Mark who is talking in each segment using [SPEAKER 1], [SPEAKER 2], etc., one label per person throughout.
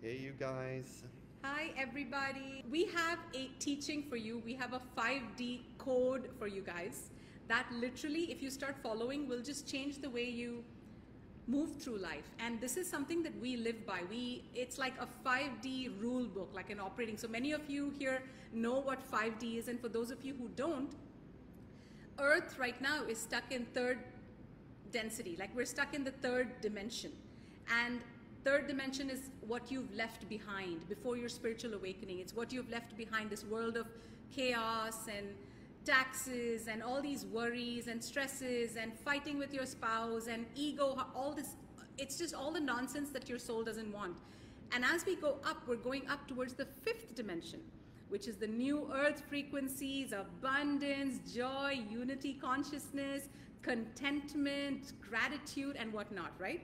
[SPEAKER 1] Hey, you guys.
[SPEAKER 2] Hi, everybody. We have a teaching for you. We have a 5D code for you guys that literally, if you start following, will just change the way you move through life. And this is something that we live by. It's like a 5D rule book, like an operating. So many of you here know what 5D is. And for those of you who don't, Earth right now is stuck in third density. Like we're stuck in the third dimension. And third dimension is what you've left behind before your spiritual awakening. It's what you've left behind, this world of chaos and taxes and all these worries and stresses and fighting with your spouse and ego, all this. It's just all the nonsense that your soul doesn't want. And as we go up, we're going up towards the fifth dimension, which is the new earth frequencies, abundance, joy, unity, consciousness, contentment, gratitude, and whatnot, right?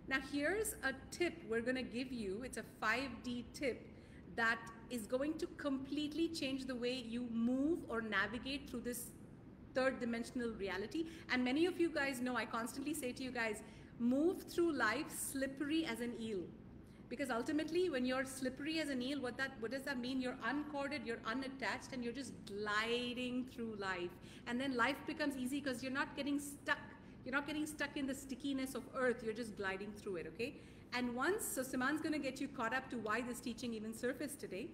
[SPEAKER 2] Now here's a tip we're going to give you. It's a 5D tip that is going to completely change the way you move or navigate through this third dimensional reality. And many of you guys know, I constantly say to you guys, move through life slippery as an eel. Because ultimately, when you're slippery as an eel, what does that mean? You're uncorded, you're unattached, and you're just gliding through life. And then life becomes easy because you're not getting stuck. You're not getting stuck in the stickiness of earth. You're just gliding through it, okay? And so Siman's going to get you caught up to why this teaching even surfaced today.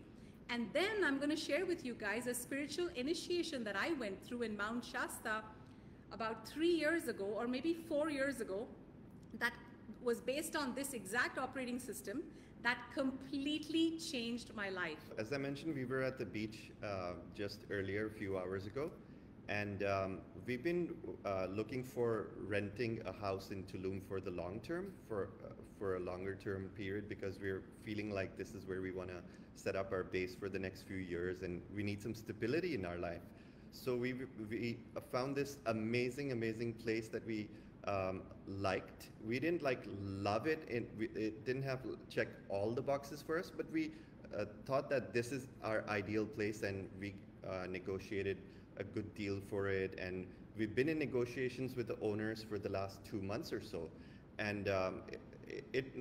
[SPEAKER 2] And then I'm going to share with you guys a spiritual initiation that I went through in Mount Shasta about 3 years ago, or maybe 4 years ago, that was based on this exact operating system that completely changed my life.
[SPEAKER 1] As I mentioned, we were at the beach just earlier, a few hours ago. And we've been looking for renting a house in Tulum for the long term, for a longer term period, because we're feeling like this is where we want to set up our base for the next few years, and we need some stability in our life. So we found this amazing place that we liked. We didn't love it, and it didn't have check all the boxes for us, but we thought that this is our ideal place, and we negotiated a good deal for it, and we've been in negotiations with the owners for the last 2 months or so, and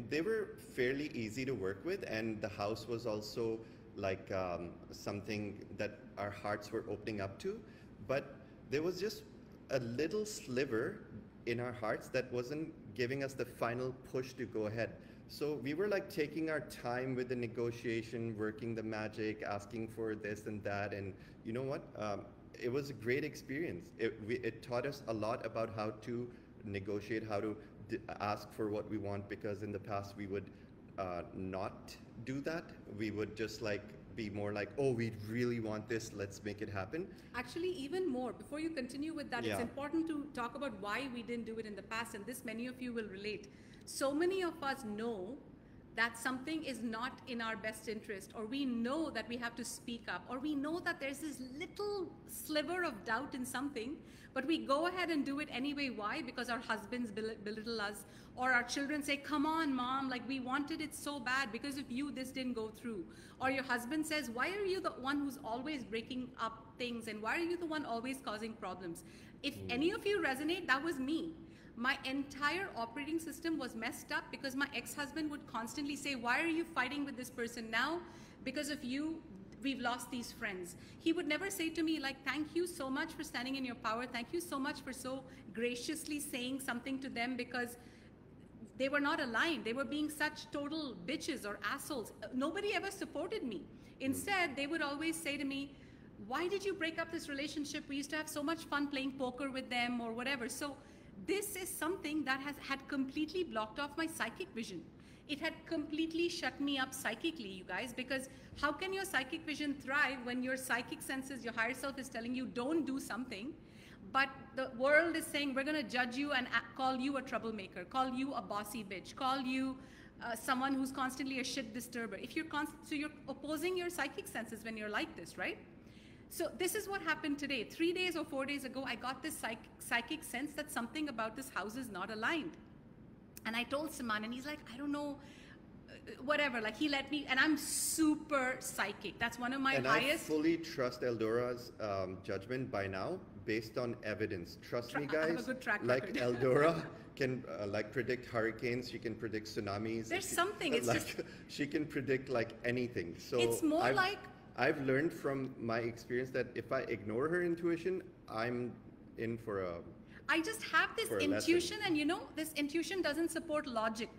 [SPEAKER 1] they were fairly easy to work with, and the house was also like something that our hearts were opening up to, but there was just a little sliver in our hearts that wasn't giving us the final push to go ahead. So we were like taking our time with the negotiation, working the magic, asking for this and that, and you know what? It was a great experience. It taught us a lot about how to negotiate, how to ask for what we want, because in the past we would not do that. We would just be more like, oh, we really want this, let's make it happen.
[SPEAKER 2] Actually, even more, before you continue with that, It's important to talk about why we didn't do it in the past, and this many of you will relate. So many of us know that something is not in our best interest, or we know that we have to speak up, or we know that there's this little sliver of doubt in something, but we go ahead and do it anyway. Why? Because our husbands belittle us, or our children say, come on, mom, like we wanted it so bad, because of you, this didn't go through. Or your husband says, why are you the one who's always breaking up things, and why are you the one always causing problems? If any of you resonate, that was me. My entire operating system was messed up because my ex-husband would constantly say, why are you fighting with this person now? Because of you, we've lost these friends. He would never say to me like, thank you so much for standing in your power. Thank you so much for so graciously saying something to them, because they were not aligned. They were being such total bitches or assholes. Nobody ever supported me. Instead, they would always say to me, why did you break up this relationship? We used to have so much fun playing poker with them or whatever. So this is something that had completely blocked off my psychic vision. It had completely shut me up psychically, you guys, because how can your psychic vision thrive when your psychic senses, your higher self is telling you don't do something, but the world is saying we're going to judge you and call you a troublemaker, call you a bossy bitch, call you someone who's constantly a shit disturber. So you're opposing your psychic senses when you're like this, right? So this is what happened today. 3 days or 4 days ago, I got this psychic sense that something about this house is not aligned. And I told Siman, and he's like, I don't know, whatever. Like he let me, and I'm super psychic. That's one of my highest.
[SPEAKER 1] I fully trust Eldora's judgment by now, based on evidence. Trust me, guys.
[SPEAKER 2] I have a good track
[SPEAKER 1] like
[SPEAKER 2] record.
[SPEAKER 1] Eldora can like predict hurricanes. She can predict tsunamis.
[SPEAKER 2] There's something. It's
[SPEAKER 1] like
[SPEAKER 2] just,
[SPEAKER 1] she can predict like anything. So
[SPEAKER 2] it's more like
[SPEAKER 1] I've learned from my experience that if I ignore her intuition, I'm in for a
[SPEAKER 2] I just have this
[SPEAKER 1] for a
[SPEAKER 2] intuition,
[SPEAKER 1] lesson.
[SPEAKER 2] and you know, this intuition doesn't support logic.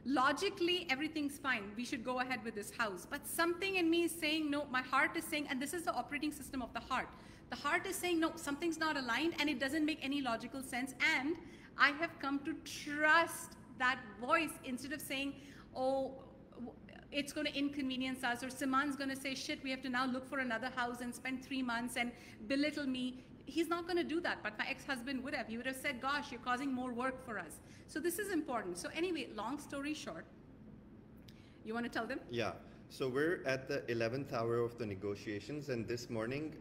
[SPEAKER 2] Logically, everything's fine. We should go ahead with this house. But something in me is saying, no, my heart is saying, and this is the operating system of the heart. The heart is saying, no, something's not aligned, and it doesn't make any logical sense. And I have come to trust that voice instead of saying, oh, it's going to inconvenience us, or Siman's going to say, shit, we have to now look for another house and spend 3 months and belittle me. He's not going to do that, but my ex-husband would have. He would have said, gosh, you're causing more work for us. So this is important. So anyway, long story short, you want to tell them?
[SPEAKER 1] Yeah. So we're at the 11th hour of the negotiations, and this morning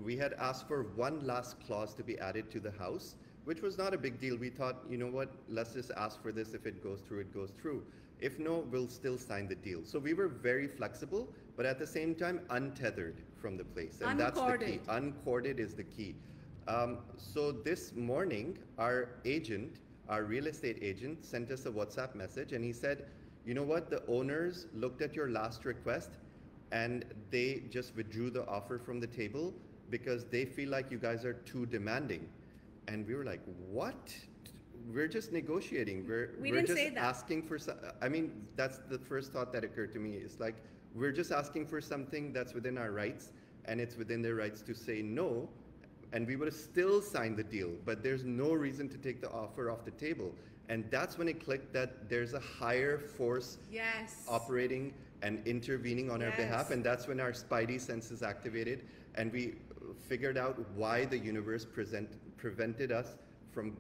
[SPEAKER 1] we had asked for one last clause to be added to the house, which was not a big deal. We thought, you know what, let's just ask for this. If it goes through, it goes through. If no, we'll still sign the deal. So we were very flexible, but at the same time untethered from the place. And that's the key. Uncorded is the key. So this morning, our agent, our real estate agent, sent us a WhatsApp message, and he said, you know what, the owners looked at your last request and they just withdrew the offer from the table because they feel like you guys are too demanding. And we were like, what? We're just negotiating. We're just asking for some, I mean, that's the first thought that occurred to me. It's like, we're just asking for something that's within our rights, and it's within their rights to say no, and we would have still signed the deal, but there's no reason to take the offer off the table. And that's when it clicked that there's a higher force operating and intervening on our behalf, and that's when our spidey senses activated, and we figured out why the universe prevented us from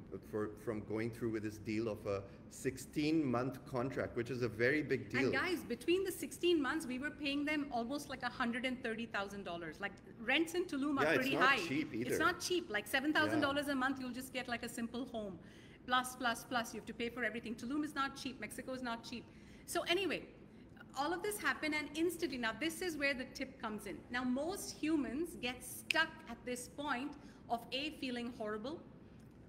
[SPEAKER 1] going through with this deal of a 16-month contract, which is a very big deal.
[SPEAKER 2] And guys, between the 16 months, we were paying them almost like $130,000. Like rents in Tulum are pretty high.
[SPEAKER 1] It's not cheap either.
[SPEAKER 2] It's not cheap. Like $7,000 a month, you'll just get like a simple home. Plus, you have to pay for everything. Tulum is not cheap. Mexico is not cheap. So anyway, all of this happened, and instantly, now this is where the tip comes in. Now most humans get stuck at this point of A, feeling horrible,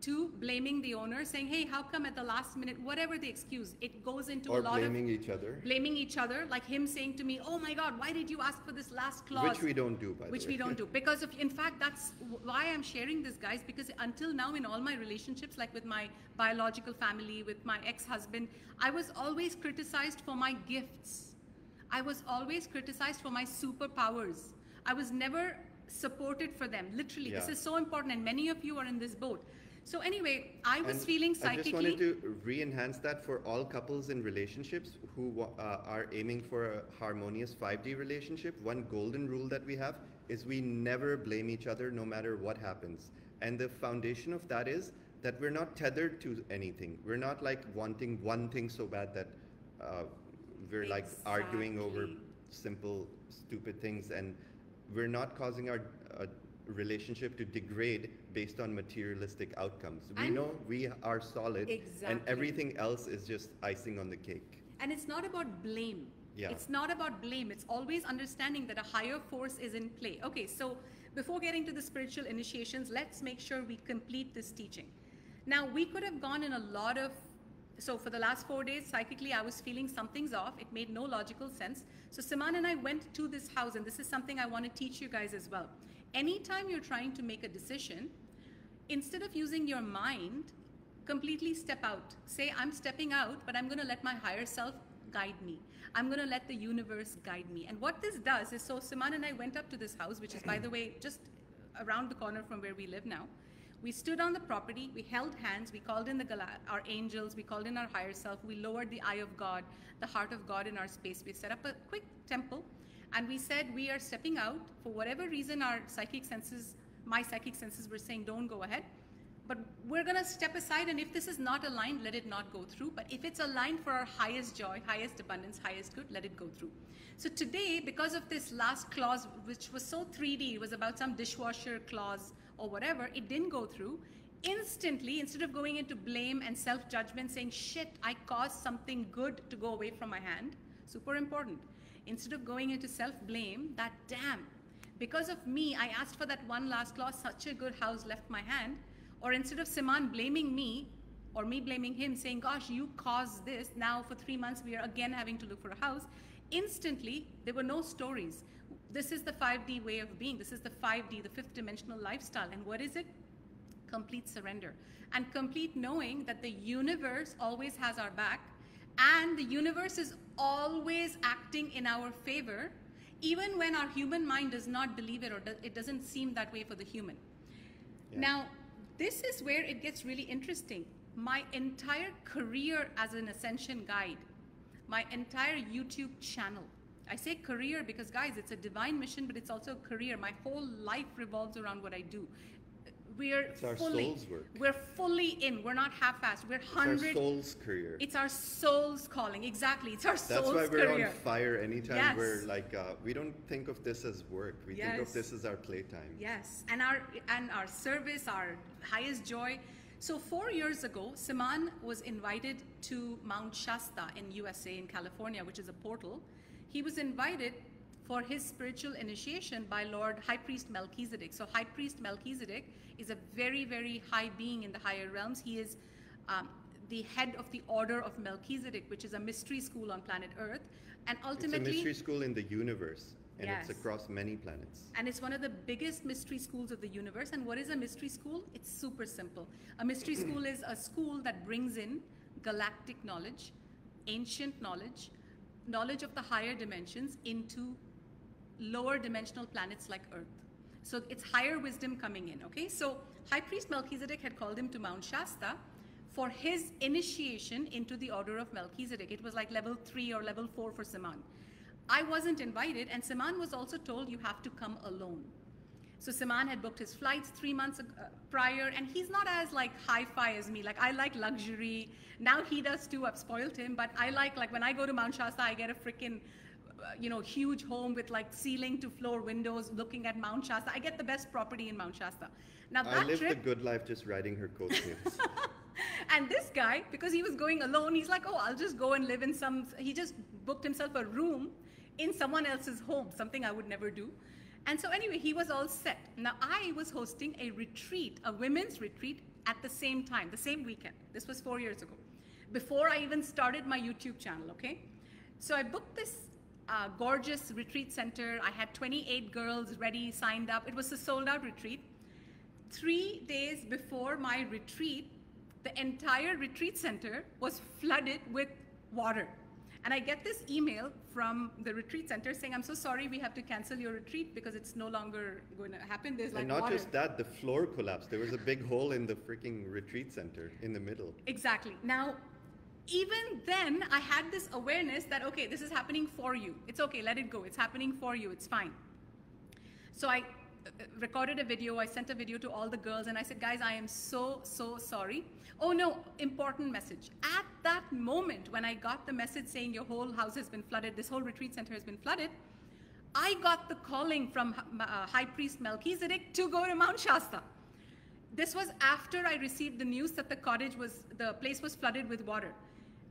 [SPEAKER 2] 2, blaming the owner, saying, hey, how come at the last minute, whatever the excuse, it goes into a lot of...
[SPEAKER 1] blaming each other.
[SPEAKER 2] Blaming each other, like him saying to me, oh my God, why did you ask for this last clause?
[SPEAKER 1] Which we don't do, by the way.
[SPEAKER 2] Which we don't do. Because, in fact, that's why I'm sharing this, guys, because until now in all my relationships, like with my biological family, with my ex-husband, I was always criticized for my gifts. I was always criticized for my superpowers. I was never supported for them, literally. This is so important, and many of you are in this boat. So anyway, I was feeling psychically...
[SPEAKER 1] I just wanted to re-enhance that for all couples in relationships who are aiming for a harmonious 5D relationship. One golden rule that we have is we never blame each other no matter what happens. And the foundation of that is that we're not tethered to anything. We're not like wanting one thing so bad that we're like arguing over simple, stupid things. And we're not causing our relationship to degrade based on materialistic outcomes. We know we are solid, and everything else is just icing on the cake.
[SPEAKER 2] And it's not about blame. It's not about blame. It's always understanding that a higher force is in play. Okay, so before getting to the spiritual initiations, let's make sure we complete this teaching. Now, we could have gone in a lot of... So for the last 4 days, psychically, I was feeling something's off. It made no logical sense. So Siman and I went to this house, and this is something I want to teach you guys as well. Anytime you're trying to make a decision, instead of using your mind, completely step out. Say, I'm stepping out, but I'm going to let my higher self guide me. I'm going to let the universe guide me. And what this does is, so Siman and I went up to this house, which is, by the way, just around the corner from where we live now. We stood on the property, we held hands, we called in our angels, we called in our higher self, we lowered the eye of God, the heart of God in our space. We set up a quick temple, and we said we are stepping out. For whatever reason, our psychic senses, my psychic senses were saying don't go ahead, but we're going to step aside, and if this is not aligned, let it not go through. But if it's aligned for our highest joy, highest abundance, highest good, let it go through. So today, because of this last clause, which was so 3D, it was about some dishwasher clause or whatever, it didn't go through. Instantly, instead of going into blame and self-judgment, saying, shit, I caused something good to go away from my hand, super important. Instead of going into self-blame, that damn, because of me, I asked for that one last clause, such a good house left my hand. Or instead of Siman blaming me, or me blaming him saying, gosh, you caused this. Now for 3 months, we are again having to look for a house. Instantly, there were no stories. This is the 5D way of being. This is the 5D, the fifth dimensional lifestyle. And what is it? Complete surrender. And complete knowing that the universe always has our back, and the universe is always acting in our favor, even when our human mind does not believe it, or it doesn't seem that way for the human. Yeah. Now, this is where it gets really interesting. My entire career as an ascension guide, my entire YouTube channel, I say career because, guys, it's a divine mission, but it's also a career. My whole life revolves around what I do.
[SPEAKER 1] It's our soul's work.
[SPEAKER 2] We're fully in. We're not half-assed. We're 100.
[SPEAKER 1] It's our soul's career.
[SPEAKER 2] It's our soul's calling. Exactly. It's our soul's career.
[SPEAKER 1] That's why we're on fire anytime we're like, we don't think of this as work. We think of this as our playtime.
[SPEAKER 2] Yes. And our service, our highest joy. So 4 years ago, Saman was invited to Mount Shasta in USA, in California, which is a portal. He was invited for his spiritual initiation by Lord High Priest Melchizedek. So High Priest Melchizedek is a very, very high being in the higher realms. He is the head of the Order of Melchizedek, which is a mystery school on planet Earth. And ultimately,
[SPEAKER 1] it's a mystery school in the universe, and it's across many planets.
[SPEAKER 2] And it's one of the biggest mystery schools of the universe. And what is a mystery school? It's super simple. A mystery school is a school that brings in galactic knowledge, ancient knowledge, knowledge of the higher dimensions into lower dimensional planets like Earth. So it's higher wisdom coming in, okay? So High Priest Melchizedek had called him to Mount Shasta for his initiation into the Order of Melchizedek. It was like level 3 or level 4 for Saman. I wasn't invited, and Saman was also told you have to come alone. So Saman had booked his flights 3 months prior, and he's not as like hi-fi as me. Like, I like luxury. Now he does too. I've spoiled him, but I like when I go to Mount Shasta, I get a freaking huge home with like ceiling to floor windows looking at Mount Shasta. I get the best property in Mount Shasta. Now that
[SPEAKER 1] I lived the good life just riding her coattails.
[SPEAKER 2] And this guy, because he was going alone, he's like, oh, I'll just go and live in he just booked himself a room in someone else's home, something I would never do. And so anyway, he was all set. Now I was hosting a retreat, a women's retreat at the same time, the same weekend. This was 4 years ago, before I even started my YouTube channel, okay? So I booked this gorgeous retreat center. I had 28 girls ready, signed up. It was a sold out retreat. 3 days before my retreat, the entire retreat center was flooded with water. And I get this email from the retreat center saying, I'm so sorry, we have to cancel your retreat because it's no longer going to happen. There's like
[SPEAKER 1] water. And not just that, the floor collapsed. There was a big hole in the freaking retreat center in the middle.
[SPEAKER 2] Exactly. Now, even then, I had this awareness that, okay, this is happening for you. It's okay, let it go. It's happening for you. It's fine. So I recorded a video. I sent a video to all the girls, and I said, guys, I am so, so sorry. Oh no, important message. At that moment, when I got the message saying your whole house has been flooded, this whole retreat center has been flooded, I got the calling from High Priest Melchizedek to go to Mount Shasta. This was after I received the news that the place was flooded with water.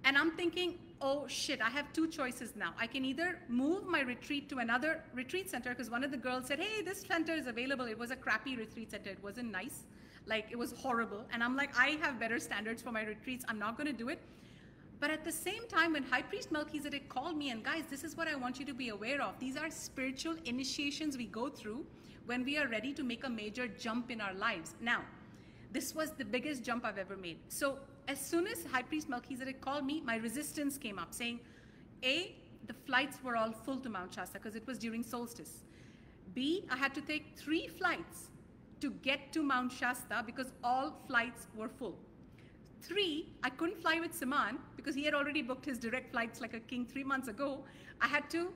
[SPEAKER 2] And I'm thinking, oh shit, I have 2 choices now. I can either move my retreat to another retreat center, because one of the girls said, hey, this center is available. It was a crappy retreat center. It wasn't nice. Like, it was horrible. And I'm like, I have better standards for my retreats. I'm not going to do it. But at the same time, when High Priest Melchizedek called me, and guys, this is what I want you to be aware of. These are spiritual initiations we go through when we are ready to make a major jump in our lives. Now, this was the biggest jump I've ever made. So as soon as High Priest Melchizedek called me, my resistance came up saying, A, the flights were all full to Mount Shasta because it was during solstice. B, I had to take 3 flights to get to Mount Shasta because all flights were full. 3, I couldn't fly with Saman because he had already booked his direct flights like a king 3 months ago. I had to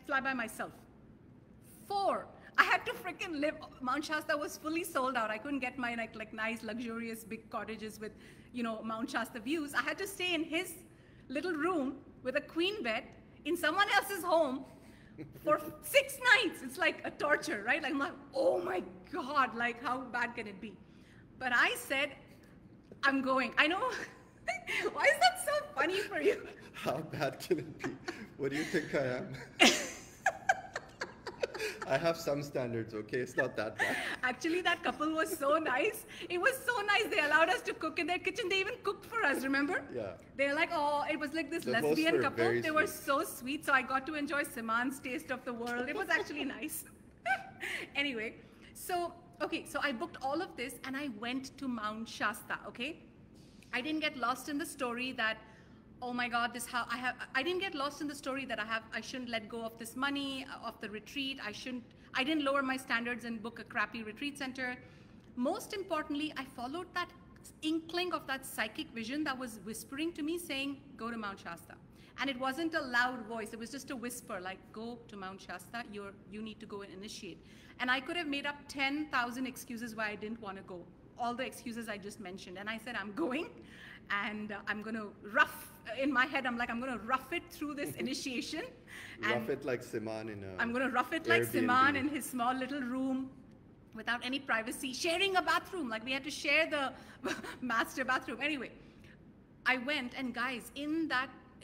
[SPEAKER 2] fly by myself. 4, I had to freaking live. Mount Shasta was fully sold out. I couldn't get my like nice, luxurious, big cottages with, Mount Shasta views. I had to stay in his little room with a queen bed in someone else's home for 6 nights. It's like a torture, right? Like, I'm like, oh my God, like how bad can it be? But I said, I'm going. I know. Why is that so funny for you?
[SPEAKER 1] How bad can it be? What do you think I am? I have some standards, okay? It's not that bad.
[SPEAKER 2] Actually, that couple was so nice. It was so nice. They allowed us to cook in their kitchen. They even cooked for us, remember?
[SPEAKER 1] Yeah.
[SPEAKER 2] They're like, oh, it was like this
[SPEAKER 1] The hosts
[SPEAKER 2] lesbian
[SPEAKER 1] were
[SPEAKER 2] couple.
[SPEAKER 1] very
[SPEAKER 2] They were
[SPEAKER 1] sweet.
[SPEAKER 2] so sweet. So I got to enjoy Siman's taste of the world. It was actually nice. Anyway, so, okay, so I booked all of this and I went to Mount Shasta, okay? I didn't get lost in the story that, oh my God, I didn't get lost in the story that I shouldn't let go of this money, of the retreat. I didn't lower my standards and book a crappy retreat center. Most importantly, I followed that inkling of that psychic vision that was whispering to me saying, go to Mount Shasta. And it wasn't a loud voice. It was just a whisper like, go to Mount Shasta. You need to go and initiate. And I could have made up 10,000 excuses why I didn't want to go. All the excuses I just mentioned. And I said, I'm going and I'm going to in my head, I'm going to rough it through this initiation.
[SPEAKER 1] Rough it like Siman in a
[SPEAKER 2] I'm going to rough it like
[SPEAKER 1] Airbnb.
[SPEAKER 2] Siman in his small little room without any privacy, sharing a bathroom. Like we had to share the master bathroom. Anyway, I went and guys,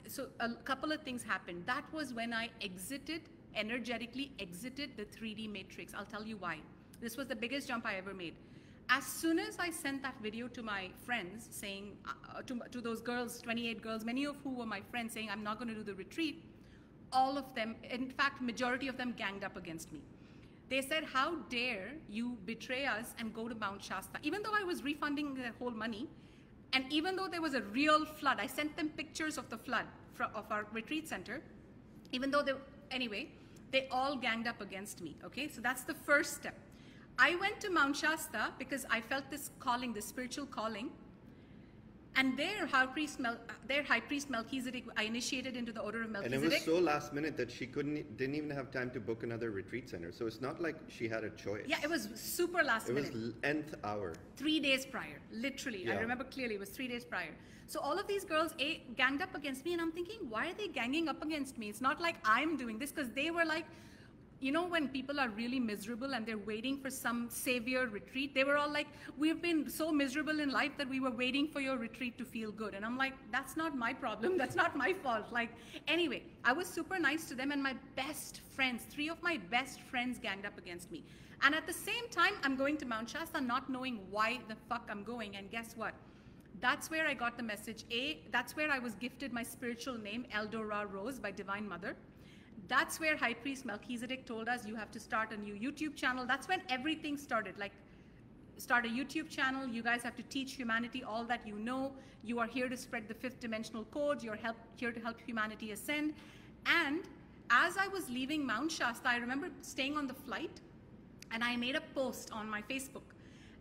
[SPEAKER 2] so a couple of things happened. That was when I energetically exited the 3D matrix. I'll tell you why. This was the biggest jump I ever made. As soon as I sent that video to my friends saying, to those girls, 28 girls, many of who were my friends saying, I'm not going to do the retreat, all of them, in fact, majority of them ganged up against me. They said, how dare you betray us and go to Mount Shasta? Even though I was refunding their whole money, and even though there was a real flood, I sent them pictures of the flood of our retreat center, anyway, they all ganged up against me, okay? So that's the first step. I went to Mount Shasta because I felt this calling, this spiritual calling, and their high priest Melchizedek, I initiated into the order of Melchizedek.
[SPEAKER 1] And it was so last minute that she didn't even have time to book another retreat center. So it's not like she had a choice.
[SPEAKER 2] Yeah, it was super last minute.
[SPEAKER 1] It was nth hour.
[SPEAKER 2] 3 days prior, literally.
[SPEAKER 1] Yeah.
[SPEAKER 2] I remember clearly, it was 3 days prior. So all of these girls ganged up against me, and I'm thinking, why are they ganging up against me? It's not like I'm doing this, because they were like, you know, when people are really miserable and they're waiting for some savior retreat, they were all like, we've been so miserable in life that we were waiting for your retreat to feel good. And I'm like, that's not my problem. That's not my fault. Like, anyway, I was super nice to them, and my best friends, 3 of my best friends ganged up against me. And at the same time, I'm going to Mount Shasta not knowing why the fuck I'm going. And guess what? That's where I got the message. That's where I was gifted my spiritual name, Eldora Rose, by Divine Mother. That's where High Priest Melchizedek told us you have to start a new YouTube channel. That's when everything started. Like, start a YouTube channel. You guys have to teach humanity all that you know. You are here to spread the 5th dimensional codes. You're here to help humanity ascend. And as I was leaving Mount Shasta, I remember staying on the flight, and I made a post on my Facebook.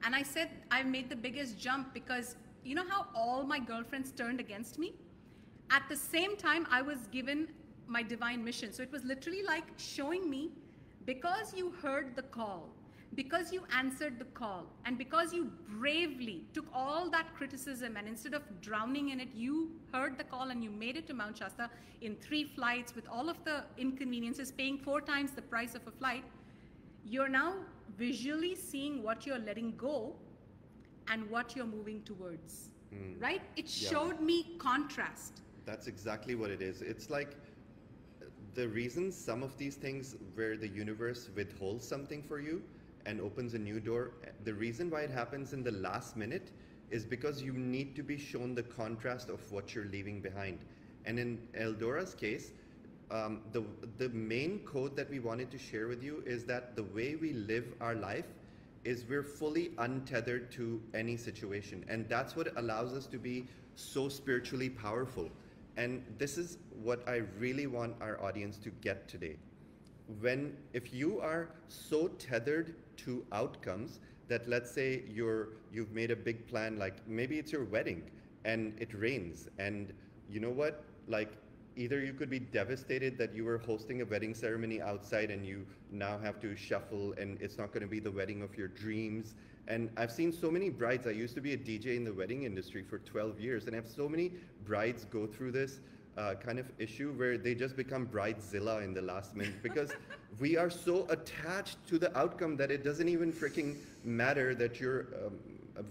[SPEAKER 2] And I said, I made the biggest jump because you know how all my girlfriends turned against me? At the same time, I was given my divine mission. So it was literally like showing me, because you heard the call, because you answered the call, and because you bravely took all that criticism, and instead of drowning in it, you heard the call and you made it to Mount Shasta in 3 flights with all of the inconveniences, paying 4 times the price of a flight. You're now visually seeing what you're letting go and what you're moving towards, right? It showed me contrast.
[SPEAKER 1] That's exactly what it is. It's like the reason some of these things where the universe withholds something for you and opens a new door, the reason why it happens in the last minute is because you need to be shown the contrast of what you're leaving behind. And in Eldora's case, the main code that we wanted to share with you is that the way we live our life is we're fully untethered to any situation. And that's what allows us to be so spiritually powerful. And this is what I really want our audience to get today. If you are so tethered to outcomes that, let's say you've made a big plan, like maybe it's your wedding and it rains, and you know what, like either you could be devastated that you were hosting a wedding ceremony outside and you now have to shuffle and it's not going to be the wedding of your dreams. And I've seen so many brides. I used to be a DJ in the wedding industry for 12 years, and I have so many brides go through this kind of issue where they just become bridezilla in the last minute because we are so attached to the outcome that it doesn't even freaking matter that you're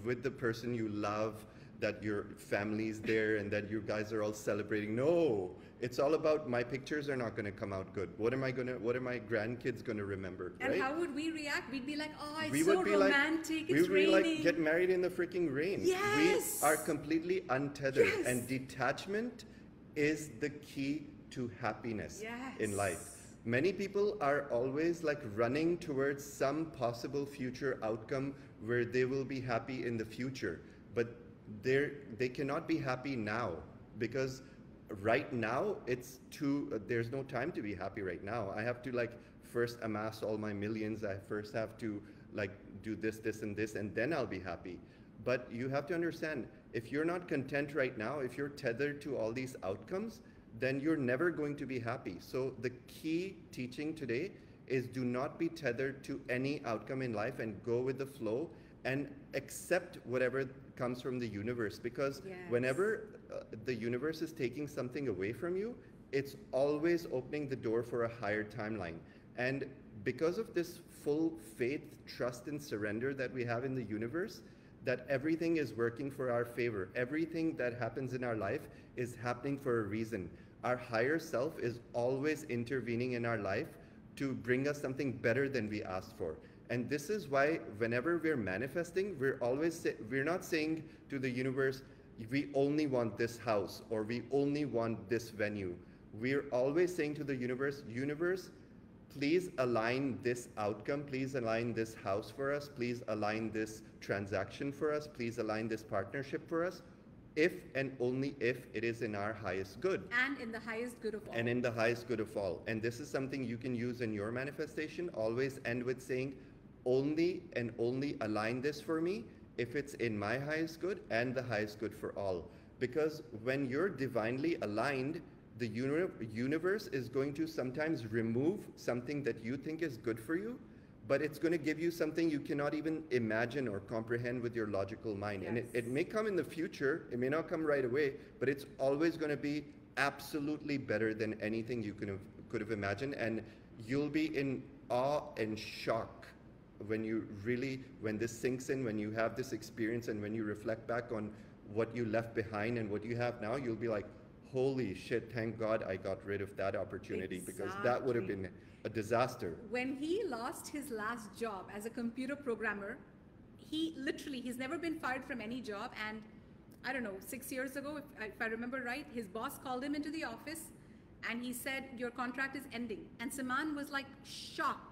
[SPEAKER 1] with the person you love, that your family's there and that you guys are all celebrating. No, it's all about my pictures are not going to come out good. What are my grandkids going to remember?
[SPEAKER 2] And
[SPEAKER 1] right?
[SPEAKER 2] how would we react? We'd be like, oh, it's
[SPEAKER 1] We
[SPEAKER 2] so
[SPEAKER 1] would be
[SPEAKER 2] romantic,
[SPEAKER 1] we
[SPEAKER 2] it's
[SPEAKER 1] would be
[SPEAKER 2] raining.
[SPEAKER 1] like, get married in the freaking rain.
[SPEAKER 2] Yes.
[SPEAKER 1] We are completely untethered.
[SPEAKER 2] Yes.
[SPEAKER 1] And detachment is the key to happiness in life. Many people are always like running towards some possible future outcome where they will be happy in the future. But they cannot be happy now, because right now there's no time to be happy right now. I have to like first amass all my millions. I first have to like do this and this, and then I'll be happy. But you have to understand, if you're not content right now, if you're tethered to all these outcomes, then you're never going to be happy. So the key teaching today is, do not be tethered to any outcome in life and go with the flow and accept whatever comes from the universe. Because whenever the universe is taking something away from you, it's always opening the door for a higher timeline. And because of this full faith, trust, and surrender that we have in the universe, that everything is working for our favor. Everything that happens in our life is happening for a reason. Our higher self is always intervening in our life to bring us something better than we asked for. And this is why whenever we're manifesting, we're not saying to the universe, we only want this house, or we only want this venue. We're always saying to the universe, please align this outcome, please align this house for us, please align this transaction for us, please align this partnership for us, if and only if it is in our highest good.
[SPEAKER 2] And in the highest good of all.
[SPEAKER 1] And in the highest good of all. And this is something you can use in your manifestation. Always end with saying, only and only align this for me if it's in my highest good and the highest good for all. Because when you're divinely aligned, the universe is going to sometimes remove something that you think is good for you, but it's going to give you something you cannot even imagine or comprehend with your logical mind.
[SPEAKER 2] Yes.
[SPEAKER 1] And it may come in the future, it may not come right away, but it's always going to be absolutely better than anything you could have imagined. And you'll be in awe and shock when this sinks in, when you have this experience, and when you reflect back on what you left behind and what you have now. You'll be like, holy shit, thank God I got rid of that opportunity. Because that would have been a disaster.
[SPEAKER 2] When he lost his last job as a computer programmer, he's never been fired from any job. And I don't know, 6 years ago, if I remember right, his boss called him into the office and he said, your contract is ending. And Saman was like shocked.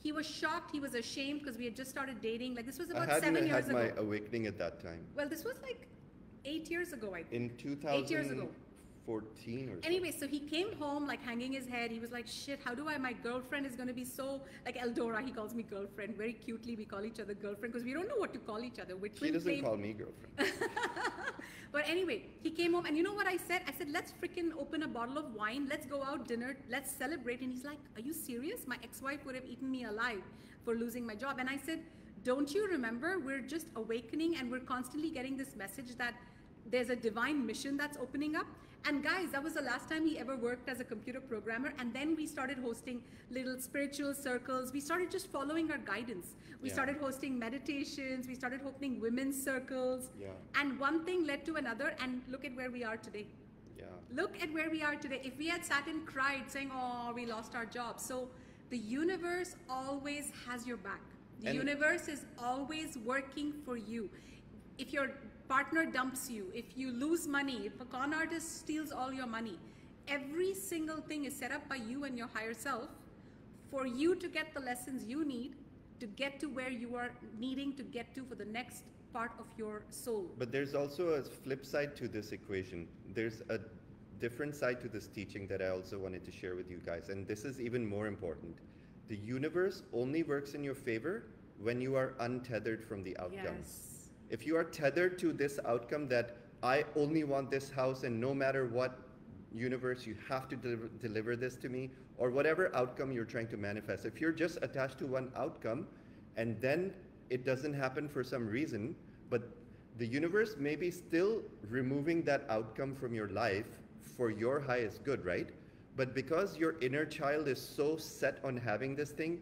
[SPEAKER 2] He was shocked, he was ashamed, because we had just started dating. Like, this was about 7 years ago.
[SPEAKER 1] I hadn't had my awakening at that time.
[SPEAKER 2] Well, this was like 8 years ago, I think.
[SPEAKER 1] In
[SPEAKER 2] 8 years ago.
[SPEAKER 1] 14 or so.
[SPEAKER 2] Anyway, so he came home like hanging his head. He was like, shit, my girlfriend is going to be so, like Eldora, he calls me girlfriend. Very cutely, we call each other girlfriend because we don't know what to call each other.
[SPEAKER 1] She doesn't call me girlfriend.
[SPEAKER 2] But anyway, he came home and you know what I said? I said, let's freaking open a bottle of wine. Let's go out dinner. Let's celebrate. And he's like, are you serious? My ex-wife would have eaten me alive for losing my job. And I said, don't you remember? We're just awakening and we're constantly getting this message that there's a divine mission that's opening up. And guys, that was the last time he ever worked as a computer programmer. And then we started hosting little spiritual circles. We started just following our guidance. We started hosting meditations. We started opening women's circles.
[SPEAKER 1] Yeah.
[SPEAKER 2] And one thing led to another. And look at where we are today.
[SPEAKER 1] Yeah.
[SPEAKER 2] Look at where we are today. If we had sat and cried saying, oh, we lost our job. So the universe always has your back. The universe is always working for you. If your partner dumps you, if you lose money, if a con artist steals all your money, every single thing is set up by you and your higher self for you to get the lessons you need to get to where you are needing to get to for the next part of your soul.
[SPEAKER 1] But there's also a flip side to this equation. There's a different side to this teaching that I also wanted to share with you guys, and this is even more important. The universe only works in your favor when you are untethered from the outcome.
[SPEAKER 2] Yes.
[SPEAKER 1] If you are tethered to this outcome that I only want this house and no matter what, universe, you have to deliver this to me, or whatever outcome you're trying to manifest. If you're just attached to one outcome and then it doesn't happen for some reason, but the universe may be still removing that outcome from your life for your highest good, right? But because your inner child is so set on having this thing,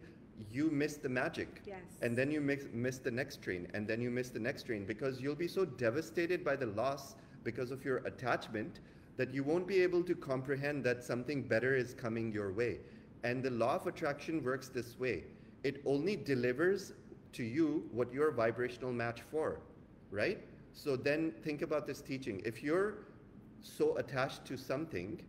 [SPEAKER 1] you miss the magic.
[SPEAKER 2] Yes.
[SPEAKER 1] And then you miss the next train, and then you miss the next train, because you'll be so devastated by the loss because of your attachment that you won't be able to comprehend that something better is coming your way. And the law of attraction works this way. It only delivers to you what you're a vibrational match for, right? So then think about this teaching. If you're so attached to something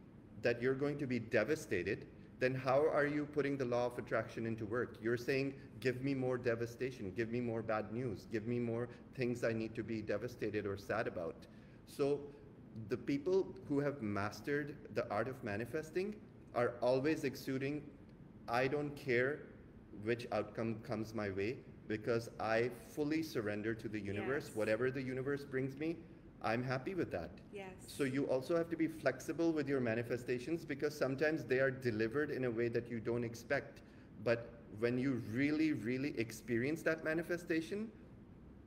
[SPEAKER 1] that you're going to be devastated, then how are you putting the law of attraction into work? You're saying, give me more devastation, give me more bad news, give me more things I need to be devastated or sad about. So the people who have mastered the art of manifesting are always exuding, I don't care which outcome comes my way, because I fully surrender to the universe.
[SPEAKER 2] Yes.
[SPEAKER 1] Whatever the universe brings me, I'm happy with that.
[SPEAKER 2] Yes.
[SPEAKER 1] So you also have to be flexible with your manifestations, because sometimes they are delivered in a way that you don't expect. But when you really, really experience that manifestation,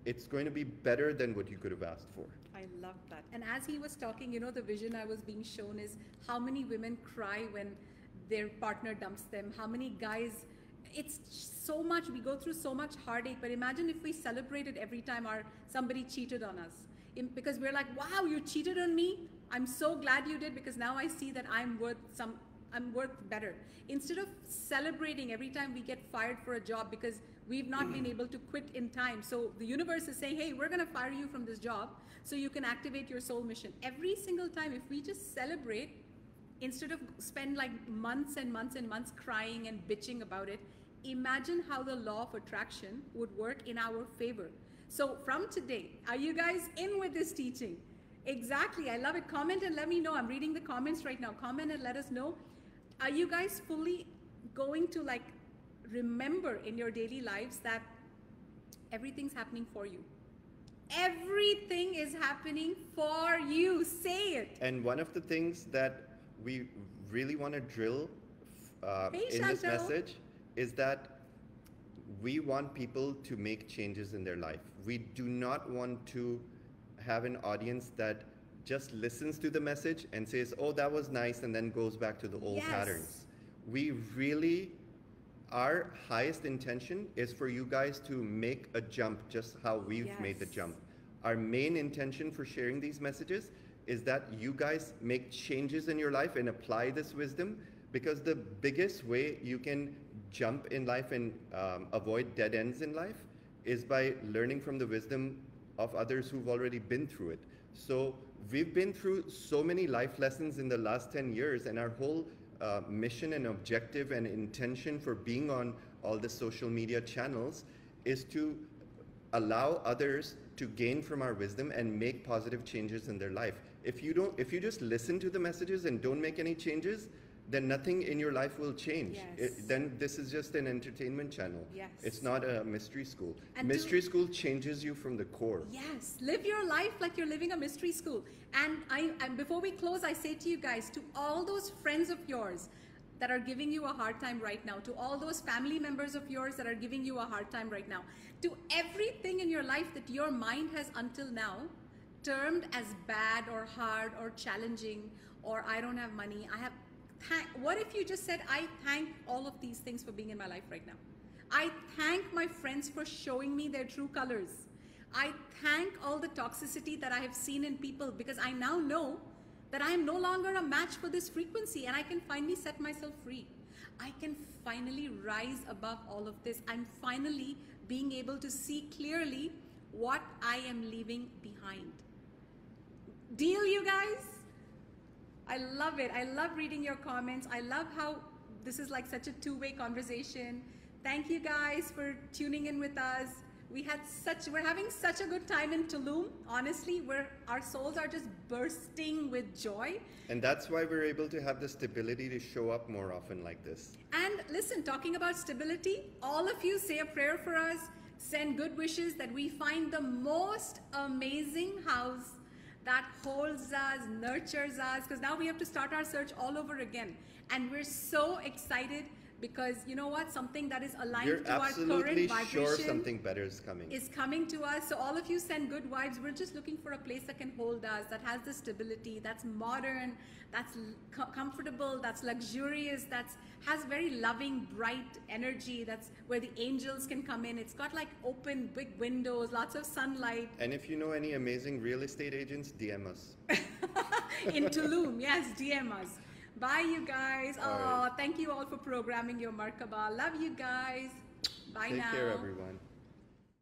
[SPEAKER 1] it's going to be better than what you could have asked for.
[SPEAKER 2] I love that. And as he was talking, you know, the vision I was being shown is how many women cry when their partner dumps them, how many guys, it's so much, we go through so much heartache. But imagine if we celebrated every time somebody cheated on us. Because we're like, wow, you cheated on me. I'm so glad you did, because now I see that I'm worth better. Instead of celebrating every time we get fired for a job because we've not been able to quit in time. So the universe is saying, hey, we're going to fire you from this job so you can activate your soul mission. Every single time, if we just celebrate, instead of spend like months and months and months crying and bitching about it, imagine how the law of attraction would work in our favor. So from today, are you guys in with this teaching? Exactly. I love it. Comment and let me know. I'm reading the comments right now. Comment and let us know. Are you guys fully going to like remember in your daily lives that everything's happening for you? Everything is happening for you. Say it.
[SPEAKER 1] And one of the things that we really want to drill in this message is that we want people to make changes in their life. We do not want to have an audience that just listens to the message and says, oh, that was nice, and then goes back to the old patterns. We really, our highest intention is for you guys to make a jump, just how we've made the jump. Our main intention for sharing these messages is that you guys make changes in your life and apply this wisdom, because the biggest way you can jump in life and avoid dead ends in life is by learning from the wisdom of others who've already been through it. So we've been through so many life lessons in the last 10 years, and our whole mission and objective and intention for being on all the social media channels is to allow others to gain from our wisdom and make positive changes in their life. If you just listen to the messages and don't make any changes, then nothing in your life will change. Then this is just an entertainment channel. It's not a mystery school. And mystery school changes you from the core.
[SPEAKER 2] Yes, live your life like you're living a mystery school. And before we close, I say to you guys, to all those friends of yours that are giving you a hard time right now, to all those family members of yours that are giving you a hard time right now, to everything in your life that your mind has until now termed as bad or hard or challenging, or I don't have money, what if you just said, I thank all of these things for being in my life right now. I thank my friends for showing me their true colors. I thank all the toxicity that I have seen in people, because I now know that I am no longer a match for this frequency, and I can finally set myself free. I can finally rise above all of this. I'm finally being able to see clearly what I am leaving behind. Deal, you guys? I love it. I love reading your comments. I love how this is like such a two-way conversation. Thank you guys for tuning in with us. We're having such a good time in Tulum. Honestly, our souls are just bursting with joy.
[SPEAKER 1] And that's why we're able to have the stability to show up more often like this.
[SPEAKER 2] And listen, talking about stability, all of you say a prayer for us, send good wishes that we find the most amazing house that holds us, nurtures us, because now we have to start our search all over again. And we're so excited because you know what? Something that is aligned
[SPEAKER 1] We're
[SPEAKER 2] to our current
[SPEAKER 1] absolutely
[SPEAKER 2] vibration
[SPEAKER 1] sure something better is coming.
[SPEAKER 2] is coming to us. So all of you send good vibes. We're just looking for a place that can hold us, that has the stability, that's modern, that's comfortable, that's luxurious, that's has very loving, bright energy. That's where the angels can come in. It's got like open big windows, lots of sunlight.
[SPEAKER 1] And if you know any amazing real estate agents, DM us.
[SPEAKER 2] In Tulum, yes, DM us. Bye, you guys.
[SPEAKER 1] All
[SPEAKER 2] Oh,
[SPEAKER 1] right.
[SPEAKER 2] thank you all for programming your Markaba. Love you guys. Bye
[SPEAKER 1] Take
[SPEAKER 2] now.
[SPEAKER 1] care, everyone.